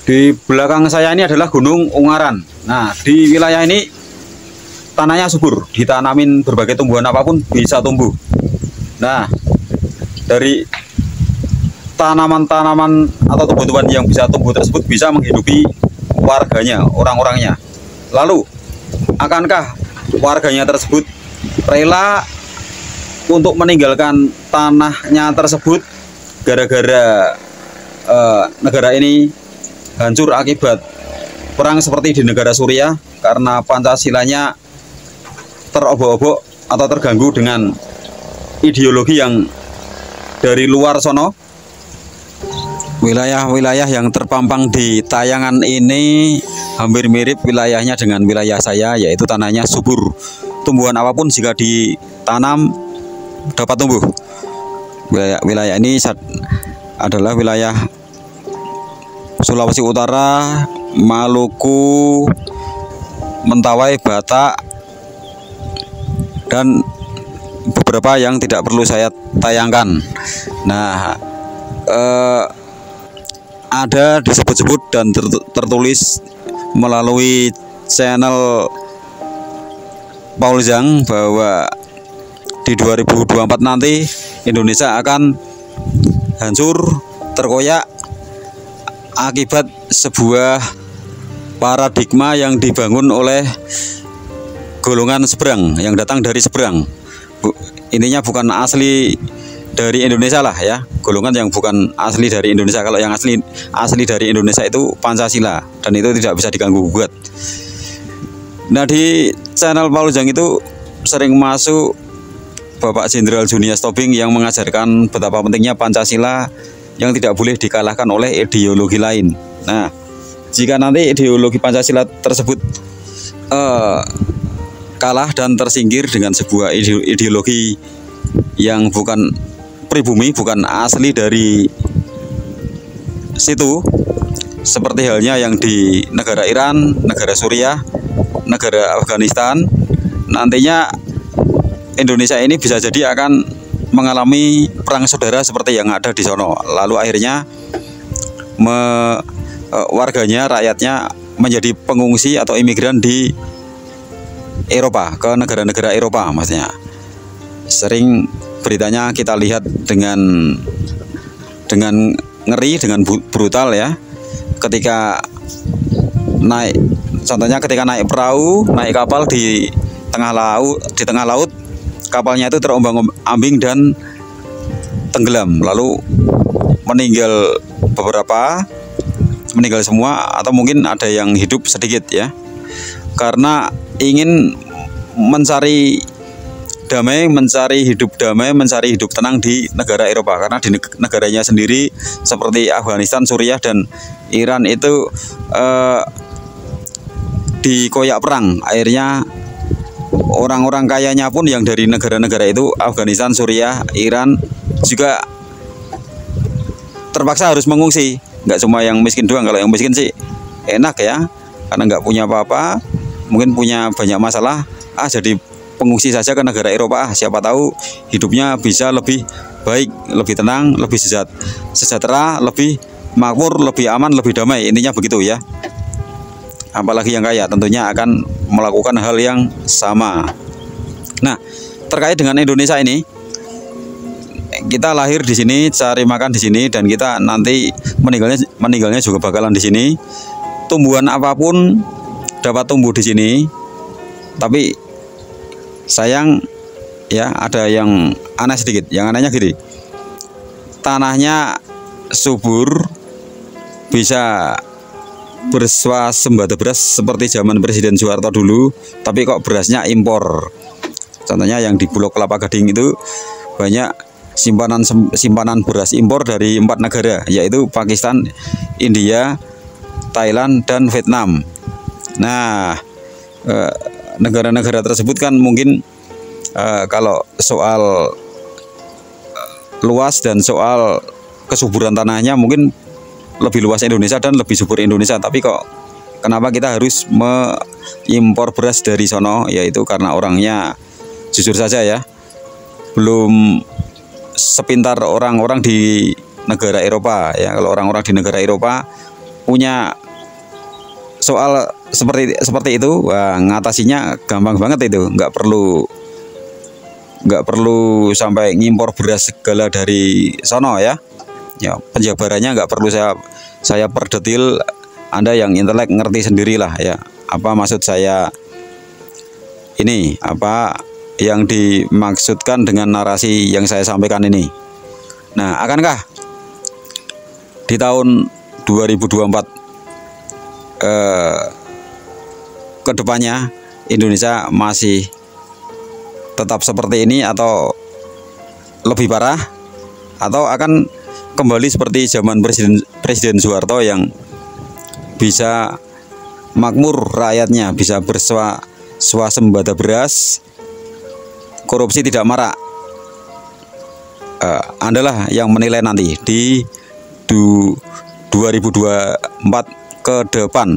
Di belakang saya ini adalah Gunung Ungaran. Nah, di wilayah ini tanahnya subur, ditanamin berbagai tumbuhan apapun bisa tumbuh. Nah, dari tanaman-tanaman atau tumbuhan yang bisa tumbuh tersebut bisa menghidupi warganya, orang-orangnya. Lalu, akankah warganya tersebut rela untuk meninggalkan tanahnya tersebut gara-gara negara ini hancur akibat perang seperti di negara Suriah karena Pancasilanya terobok-obok atau terganggu dengan ideologi yang dari luar sono? Wilayah-wilayah yang terpampang di tayangan ini hampir mirip wilayahnya dengan wilayah saya, yaitu tanahnya subur. Tumbuhan apapun jika ditanam dapat tumbuh. Wilayah ini adalah wilayah Sulawesi Utara, Maluku, Mentawai, Batak, dan beberapa yang tidak perlu saya tayangkan. Nah, ada disebut-sebut dan tertulis melalui channel Paul Zhang bahwa di 2024 nanti Indonesia akan hancur, terkoyak akibat sebuah paradigma yang dibangun oleh golongan seberang yang datang dari seberang. Intinya bukan asli dari Indonesia lah ya, golongan yang bukan asli dari Indonesia. Kalau yang asli dari Indonesia itu Pancasila, dan itu tidak bisa diganggu gugat. Nah, di channel Paul Zhang itu sering masuk Bapak Jenderal Junius Tobing yang mengajarkan betapa pentingnya Pancasila yang tidak boleh dikalahkan oleh ideologi lain. Nah, jika nanti ideologi Pancasila tersebut kalah dan tersingkir dengan sebuah ideologi yang bukan pribumi, bukan asli dari situ, seperti halnya yang di negara Iran, negara Suriah, negara Afghanistan, nantinya Indonesia ini bisa jadi akan mengalami perang saudara seperti yang ada di sono. Lalu akhirnya warganya, rakyatnya menjadi pengungsi atau imigran di Eropa, ke negara-negara Eropa maksudnya. Sering beritanya kita lihat dengan ngeri, dengan brutal ya. Ketika naik, contohnya ketika naik perahu, naik kapal di tengah laut, kapalnya itu terombang-ambing dan tenggelam, lalu meninggal semua, atau mungkin ada yang hidup sedikit ya, karena ingin mencari damai, mencari hidup tenang di negara Eropa. Karena di negaranya sendiri seperti Afghanistan, Suriah, dan Iran itu dikoyak perang. Akhirnya orang-orang kayanya pun yang dari negara-negara itu, Afghanistan, Suriah, Iran, juga terpaksa harus mengungsi. Nggak cuma yang miskin doang. Kalau yang miskin sih enak ya, karena nggak punya apa-apa, mungkin punya banyak masalah, jadi pengungsi saja ke negara Eropa. Siapa tahu hidupnya bisa lebih baik, lebih tenang, lebih sejahtera, lebih makmur, lebih aman, lebih damai. Intinya begitu ya. Apalagi yang kaya tentunya akan melakukan hal yang sama. Nah, terkait dengan Indonesia ini, kita lahir di sini, cari makan di sini, dan kita nanti meninggalnya juga bakalan di sini. Tumbuhan apapun dapat tumbuh di sini, tapi sayang ya, ada yang aneh sedikit. Yang anehnya gini, tanahnya subur, bisa berswasembada beras seperti zaman Presiden Soeharto dulu, tapi kok berasnya impor. Contohnya yang di Pulau Kelapa Gading itu banyak simpanan beras impor dari 4 negara, yaitu Pakistan, India, Thailand, dan Vietnam. Nah, negara-negara tersebut kan mungkin kalau soal luas dan soal kesuburan tanahnya mungkin lebih luas Indonesia dan lebih subur Indonesia, tapi kok kenapa kita harus mengimpor beras dari sono? Yaitu karena orangnya, jujur saja ya, belum sepintar orang-orang di negara Eropa ya. Kalau orang-orang di negara Eropa punya soal seperti itu, wah, ngatasinya gampang banget itu, nggak perlu sampai ngimpor beras segala dari sono ya. Ya, penjabarannya nggak perlu saya perdetil. Anda yang intelek ngerti sendirilah ya, apa maksud saya ini, apa yang dimaksudkan dengan narasi yang saya sampaikan ini. Nah, akankah di tahun 2024 kedepannya Indonesia masih tetap seperti ini atau lebih parah, atau akan kembali seperti zaman Presiden Soeharto yang bisa makmur rakyatnya, bisa berswasembada beras, korupsi tidak marak? Anda lah yang menilai nanti di 2024 ke depan.